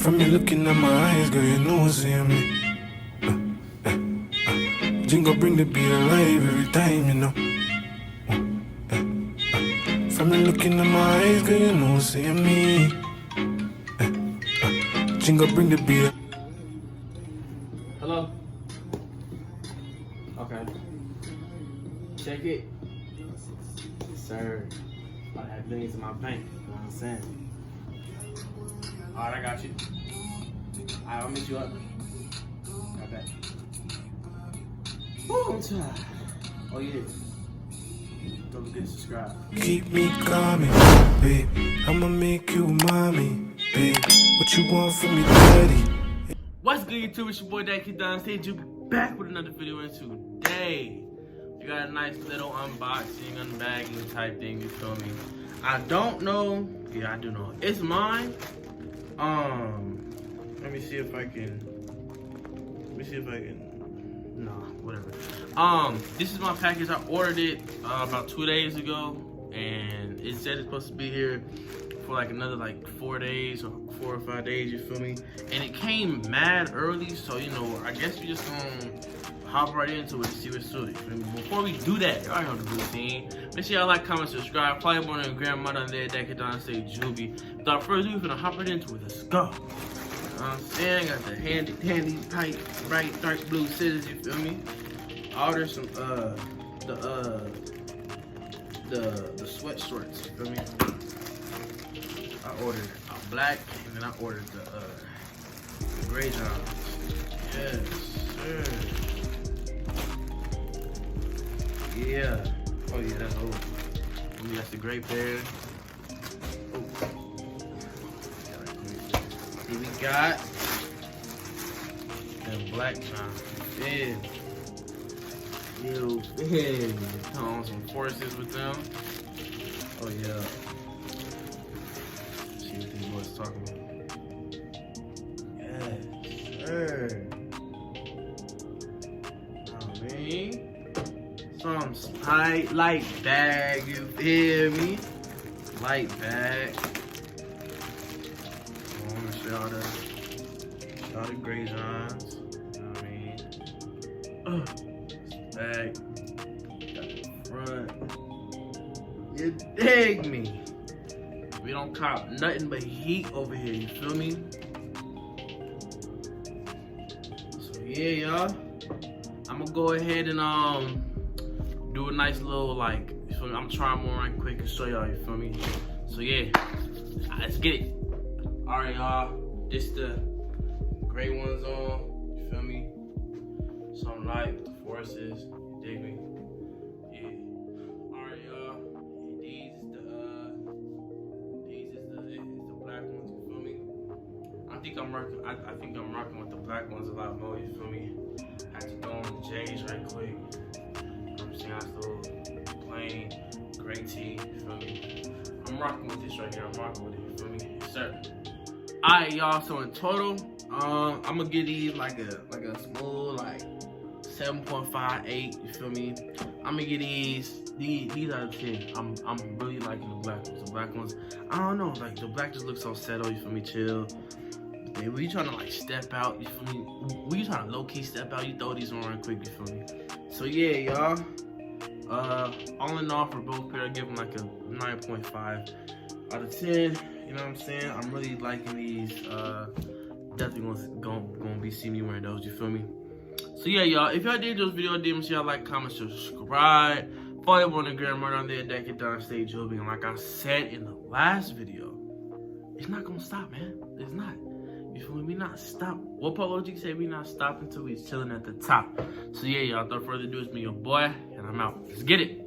From you looking at my eyes, girl, you know what's in me. Jingle bring the beat alive every time, you know. From you looking at my eyes, girl, you know what's in me. Jingle bring the beat. Hello? Okay. Check it. Yes, sir. I have millions in my bank. You know what I'm saying? Alright, I got you. Alright, I'll meet you up. Got that. Woo, I'm tired. Oh, yeah. Don't forget to subscribe. Keep me coming, babe. I'ma make you mommy, babe. What you want from me, daddy? What's good, YouTube? It's your boy datkidonstayjubie back with another video. And today we got a nice little unboxing, unbagging type thing. You feel me? I don't know. Yeah, I do know. It's mine. Let me see if I can. Nah, whatever. This is my package. I ordered it about 2 days ago, and it said it's supposed to be here for like another 4 days or 4 or 5 days. You feel me? And it came mad early, so you know, I guess we just gonna hop right into it and see what's to it. Before we do that, y'all know the routine. Make sure y'all like, comment, subscribe, follow me on the grandmother on there, datkidonstayjubie. Without further ado, we're gonna hop right into it. Let's go. You know what I'm saying? Got the handy tight, bright, dark blue scissors, you feel me? I ordered some the sweat shorts, you feel me? I ordered a black, and then I ordered the gray johns. Yes, sir. Yeah. Oh yeah, that's old. I mean, that's the gray pair. Oh. Here we got the black johns. Yeah. You feel me? Come on some forces with them. Oh yeah. Let's see what these boys talking about. Yes, sir. I mean, some light bag, you feel me? Light bag. I want to show y'all the gray johns. You know what I mean? Bag. Got the front. You dig me? We don't cop nothing but heat over here, you feel me? So yeah, y'all. I'm gonna go ahead and do a nice little you feel me? I'm trying one right quick and show y'all, you feel me? So yeah, let's get it. Alright, y'all. This the gray ones on, you feel me? Some light with the forces, you dig me? Yeah. Alright, y'all. These is the black ones, you feel me? I think I'm rocking with the black ones a lot more, you feel me? I had to go on the J's right quick. You know what I'm saying? I still plain gray tee, you feel me? I'm rocking with this right here. I'm rocking with it, you feel me? Yes, sir. Alright, y'all. So in total, I'm gonna give these like a smooth 7.58. You feel me? I'm gonna give these out of 10. I'm really liking the black ones. The black ones, I don't know, the black just looks so settled. You feel me? Chill. Hey, when you trying to step out, you feel me? When you trying to low key step out, you throw these on real quick. You feel me? So yeah, y'all. All in all, for both pair, I give them like a 9.5 out of 10. You know what I'm saying? I'm really liking these. Definitely gonna be seeing me wearing those. You feel me? So yeah, y'all. If y'all did this video, make sure y'all like, comment, subscribe. Follow me on the grandmother on there, datkidonstayjubie. And like I said in the last video, it's not gonna stop, man. It's not. You feel me? We not stop. What Polo G say? We not stopping until we chilling at the top. So yeah, y'all. Without further ado, it's me, your boy, and I'm out. Let's get it.